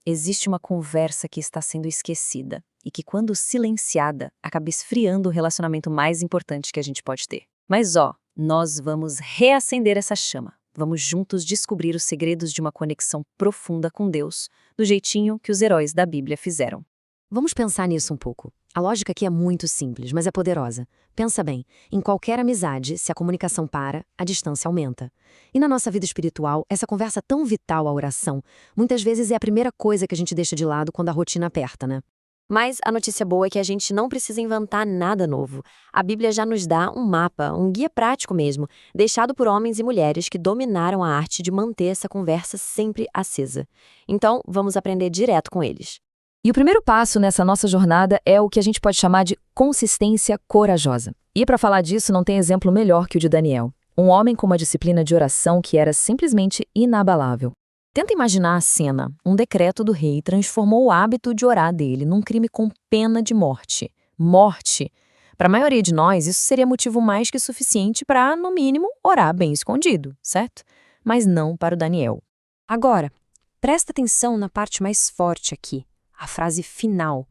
existe uma conversa que está sendo esquecida e que, quando silenciada, acaba esfriando o relacionamento mais importante que a gente pode ter. Mas nós vamos reacender essa chama. Vamos juntos descobrir os segredos de uma conexão profunda com Deus, do jeitinho que os heróis da Bíblia fizeram. Vamos pensar nisso um pouco. A lógica aqui é muito simples, mas é poderosa. Pensa bem, em qualquer amizade, se a comunicação para, a distância aumenta. E na nossa vida espiritual, essa conversa tão vital, a oração, muitas vezes é a primeira coisa que a gente deixa de lado quando a rotina aperta, né? Mas a notícia boa é que a gente não precisa inventar nada novo. A Bíblia já nos dá um mapa, um guia prático mesmo, deixado por homens e mulheres que dominaram a arte de manter essa conversa sempre acesa. Então, vamos aprender direto com eles. E o primeiro passo nessa nossa jornada é o que a gente pode chamar de consistência corajosa. E para falar disso, não tem exemplo melhor que o de Daniel, um homem com uma disciplina de oração que era simplesmente inabalável. Tenta imaginar a cena. Um decreto do rei transformou o hábito de orar dele num crime com pena de morte. Morte! Para a maioria de nós, isso seria motivo mais que suficiente para, no mínimo, orar bem escondido, certo? Mas não para o Daniel. Agora, presta atenção na parte mais forte aqui. A frase final,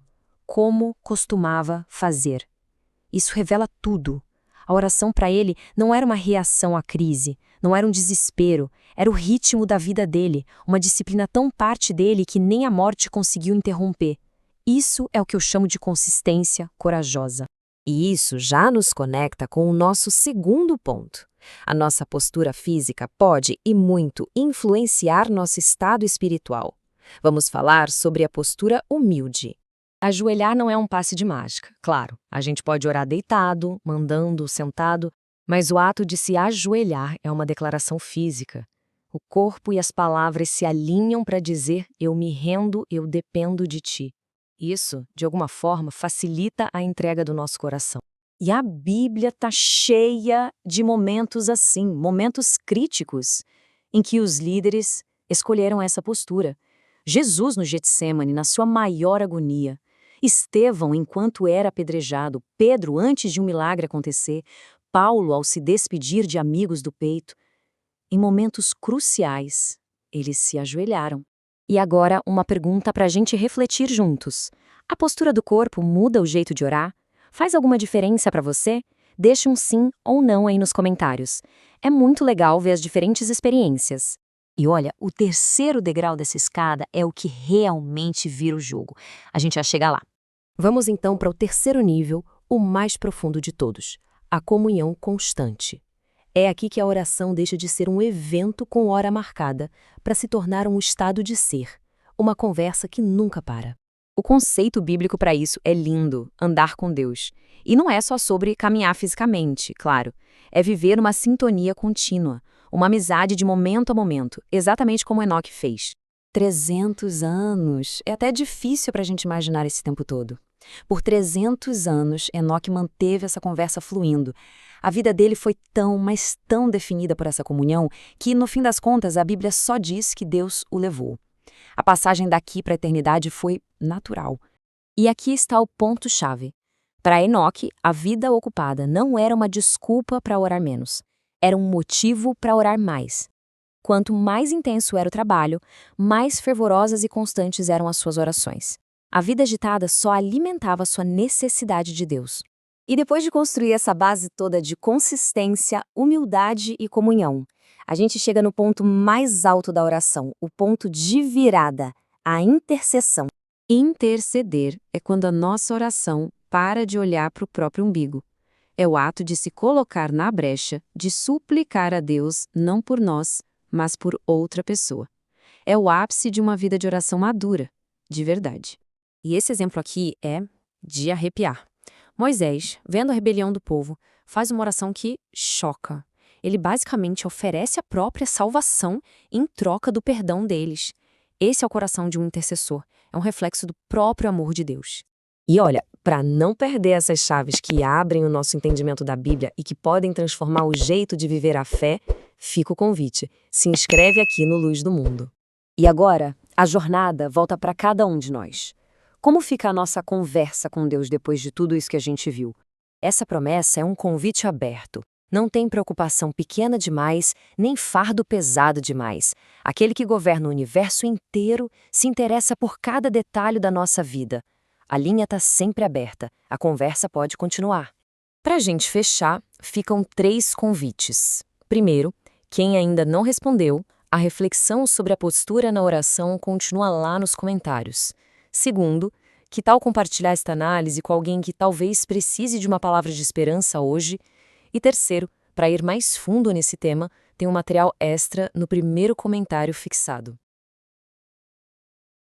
como costumava fazer. Isso revela tudo. A oração para ele não era uma reação à crise, não era um desespero, era o ritmo da vida dele, uma disciplina tão parte dele que nem a morte conseguiu interromper. Isso é o que eu chamo de consistência corajosa. E isso já nos conecta com o nosso segundo ponto. A nossa postura física pode, e muito, influenciar nosso estado espiritual. Vamos falar sobre a postura humilde. Ajoelhar não é um passe de mágica. Claro, a gente pode orar deitado, mandando, sentado, mas o ato de se ajoelhar é uma declaração física. O corpo e as palavras se alinham para dizer: eu me rendo, eu dependo de ti. Isso, de alguma forma, facilita a entrega do nosso coração. E a Bíblia está cheia de momentos assim, momentos críticos, em que os líderes escolheram essa postura. Jesus no Getsêmani, na sua maior agonia. Estevão, enquanto era apedrejado. Pedro, antes de um milagre acontecer. Paulo, ao se despedir de amigos do peito. Em momentos cruciais, eles se ajoelharam. E agora, uma pergunta para a gente refletir juntos. A postura do corpo muda o jeito de orar? Faz alguma diferença para você? Deixe um sim ou não aí nos comentários. É muito legal ver as diferentes experiências. E olha, o terceiro degrau dessa escada é o que realmente vira o jogo. A gente já chega lá. Vamos então para o terceiro nível, o mais profundo de todos, a comunhão constante. É aqui que a oração deixa de ser um evento com hora marcada para se tornar um estado de ser, uma conversa que nunca para. O conceito bíblico para isso é lindo, andar com Deus. E não é só sobre caminhar fisicamente, claro. É viver uma sintonia contínua, uma amizade de momento a momento, exatamente como Enoque fez. 300 anos. É até difícil para a gente imaginar esse tempo todo. Por 300 anos, Enoque manteve essa conversa fluindo. A vida dele foi tão, mas tão definida por essa comunhão que, no fim das contas, a Bíblia só diz que Deus o levou. A passagem daqui para a eternidade foi natural. E aqui está o ponto-chave. Para Enoque, a vida ocupada não era uma desculpa para orar menos. Era um motivo para orar mais. Quanto mais intenso era o trabalho, mais fervorosas e constantes eram as suas orações. A vida agitada só alimentava sua necessidade de Deus. E depois de construir essa base toda de consistência, humildade e comunhão, a gente chega no ponto mais alto da oração, o ponto de virada, a intercessão. Interceder é quando a nossa oração para de olhar para o próprio umbigo. É o ato de se colocar na brecha, de suplicar a Deus não por nós, mas por outra pessoa. É o ápice de uma vida de oração madura, de verdade. E esse exemplo aqui é de arrepiar. Moisés, vendo a rebelião do povo, faz uma oração que choca. Ele basicamente oferece a própria salvação em troca do perdão deles. Esse é o coração de um intercessor. É um reflexo do próprio amor de Deus. E olha, para não perder essas chaves que abrem o nosso entendimento da Bíblia e que podem transformar o jeito de viver a fé, fica o convite. Se inscreve aqui no Luz do Mundo. E agora, a jornada volta para cada um de nós. Como fica a nossa conversa com Deus depois de tudo isso que a gente viu? Essa promessa é um convite aberto. Não tem preocupação pequena demais, nem fardo pesado demais. Aquele que governa o universo inteiro se interessa por cada detalhe da nossa vida. A linha está sempre aberta, a conversa pode continuar. Para a gente fechar, ficam 3 convites. Primeiro, quem ainda não respondeu, a reflexão sobre a postura na oração continua lá nos comentários. Segundo, que tal compartilhar esta análise com alguém que talvez precise de uma palavra de esperança hoje? E terceiro, para ir mais fundo nesse tema, tem um material extra no primeiro comentário fixado.